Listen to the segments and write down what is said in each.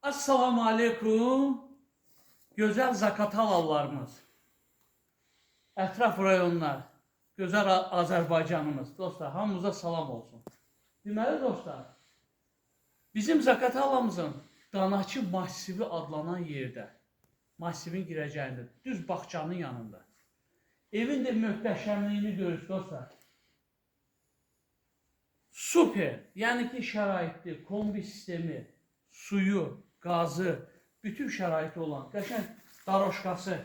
Assalamu aleykum, gözəl Zaqatalallarımız, ətraf rayonlar, gözəl Azərbaycanımız, dostlar, hamımıza salam olsun. Deməli, dostlar, bizim Zaqatalamızın Danakı Massivi adlanan yerdə, Massivin girəcəyində, düz bağçanın yanında. Evin də möhtəşəmliyini görürsünüz, dostlar. Super, yəni ki, şəraitli, kombi sistemi, suyu, qazı, bütün şəraiti olan, qəşəng daroşkası.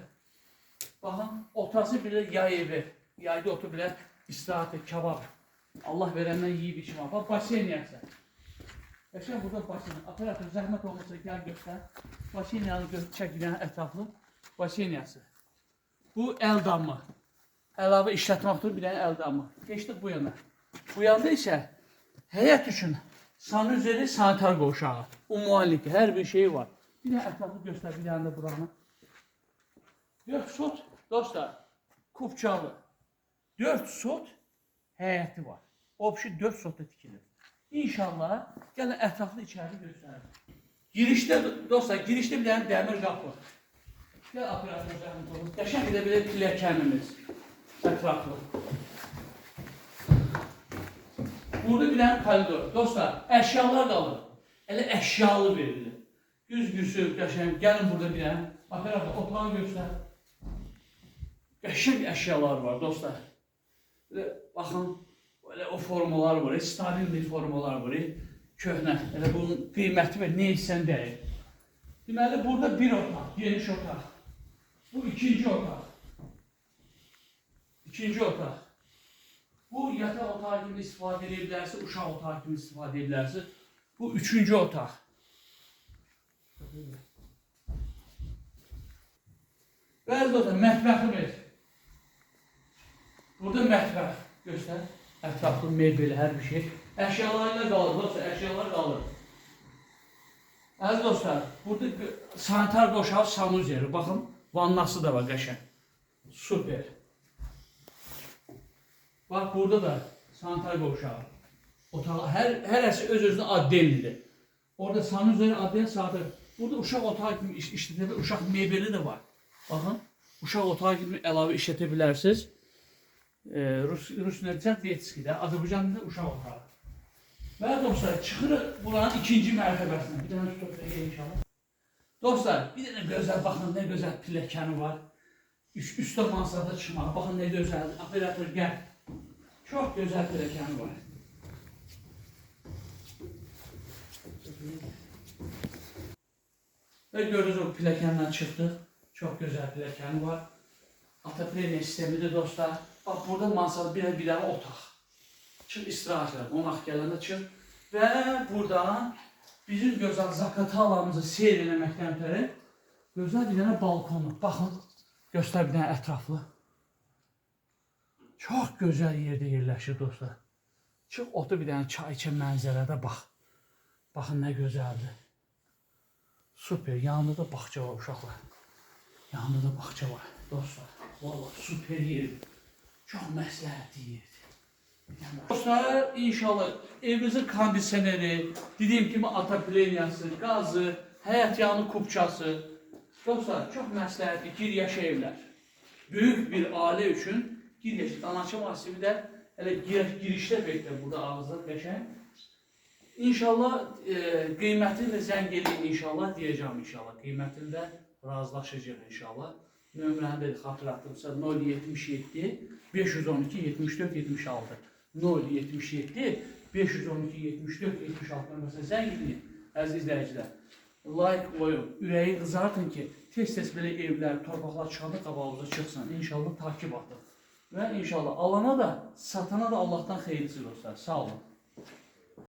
Baxın, otası bilə yay evi, yayda otur bilə istirahati, kebab. Allah verəndən yiyib içmə. Bax, basen yersə. Qəşəng burada basen. Operator zəhmət olmasa gəl göstər. Basen yanı çəkilən ətraflı basen yersə. Bu əl damı. Əlavə işlətməkdir bir dənə əl damı. Keçdik bu yana. Bu yanda isə həyət üçün sanuzeli sanitar qovşağı, umumilik, hər bir şey var. Bir də ətraflı göstər, bir dənə də buranı. 4 sot, dostlar, kubçalı. 4 sot həyəti var. Obşi 4 sotda tikilir. İnşallah, gəlin ətraflı içəri göstərir. Girişdə, dostlar, girişdə bir dənə dəmir qapı. Gəl operator zəhmət olun. Qəşəng də belə pilləkənimiz ətraflı. Burada bir dənə koridor. Dostlar, əşyalar qalır. Elə əşyalı verilir. Güzgüsü, qəşəng. Gəlin burada bir dənə. Operator, otağı göstər. Qəşəng əşyalar var, dostlar. Baxın, elə o formalar var. Stabil formalar var. Köhnə. Elə bunun qiyməti və nə etsən deyil. Deməli, burada bir otaq, geniş otaq. Bu ikinci otaq. İkinci otaq. Bu yataq otağı kimi istifadə edə bilərsiniz, uşaq otağı kimi istifadə edə bilərsiniz. Bu üçüncü otaq. Bəzi dostlar, mətbəximiz. Burada mətbəx göstər. Ətraflı mebeli, hər bir şey. Əşyalarıyla qalır, dostlar, əşyalar qalır. Əziz dostlar, burada sanitar qoşağı sanuzeri. Baxın, vannası da var qəşəng. Super. Bax, burada da sanitar qovşağı. Otağı, hərəsi öz-özünə addenlidir. Orada sanuzeri adden sadır. Burada uşaq otağı kimi işlədə bilir, uşaq mebeli də var. Baxın, uşaq otağı kimi əlavə işlədə bilərsiniz. Rusnəcət Detskidə, Azərbaycanda uşaq otağı. Və dostlar, çıxırıq buranın ikinci mərtəbəsinə. Bir dənə tutaq inşallah. Dostlar, bir dənə gözəl, baxın, nə gözəl pilləkəni var. Üstə mansarda çıxmaq, baxın, nə gözəldir. Operator, gəl. Çox gözəl pilləkəni var. Və görürüz, o pilləkəndən çıxdıq. Çox gözəl pilləkəni var. Ataplen sistemidir, dostlar. Bax, burada mansarda bir dənə otaq. Çıx istirahətlər, qonaq gələndə çıx. Və buradan bizim gözəl Zaqatalamızı seyr eləməkdən ötəri gözəl bir dənə balkonu. Baxın, göstər bir dənə ətraflı. Çox gözəl yerdə yerləşir, dostlar. Çıx, otur bir dənə çay içən mənzərədə bax. Baxın, nə gözəldir. Super, yanında da bağça var, uşaqlar. Yanında da bağça var, dostlar. Vallahi, super yerdir. Çox məsləhətli yerdir. Dostlar, inşallah evinizin kondisioneri, dediyim kimi atapleniyası, qazı, həyət yanı kubçası. Dostlar, çox məsləhətli giryaşı evlər. Böyük bir ailə üçün giryaşı, Danakı Massivi də elə girişdə beklər burada ağızda qəşəng. İnşallah qiymətini də zəng edin inşallah, deyəcəm inşallah. Qiymətini də razılaşacaq inşallah. Nömrəni də xatırlatdımsa 077 512 74 76 077 512 74 76 nömrəsinə zəng edin, əziz izləyicilər. Like qoyun, ürəyi qızartın ki, tez-tez belə evlər, torpaqlar çıxanda qabağımıza çıxsın. İnşallah takip atın. Və inşallah alana da, satana da Allahdan xeyirlisi dostlar. Sağ olun.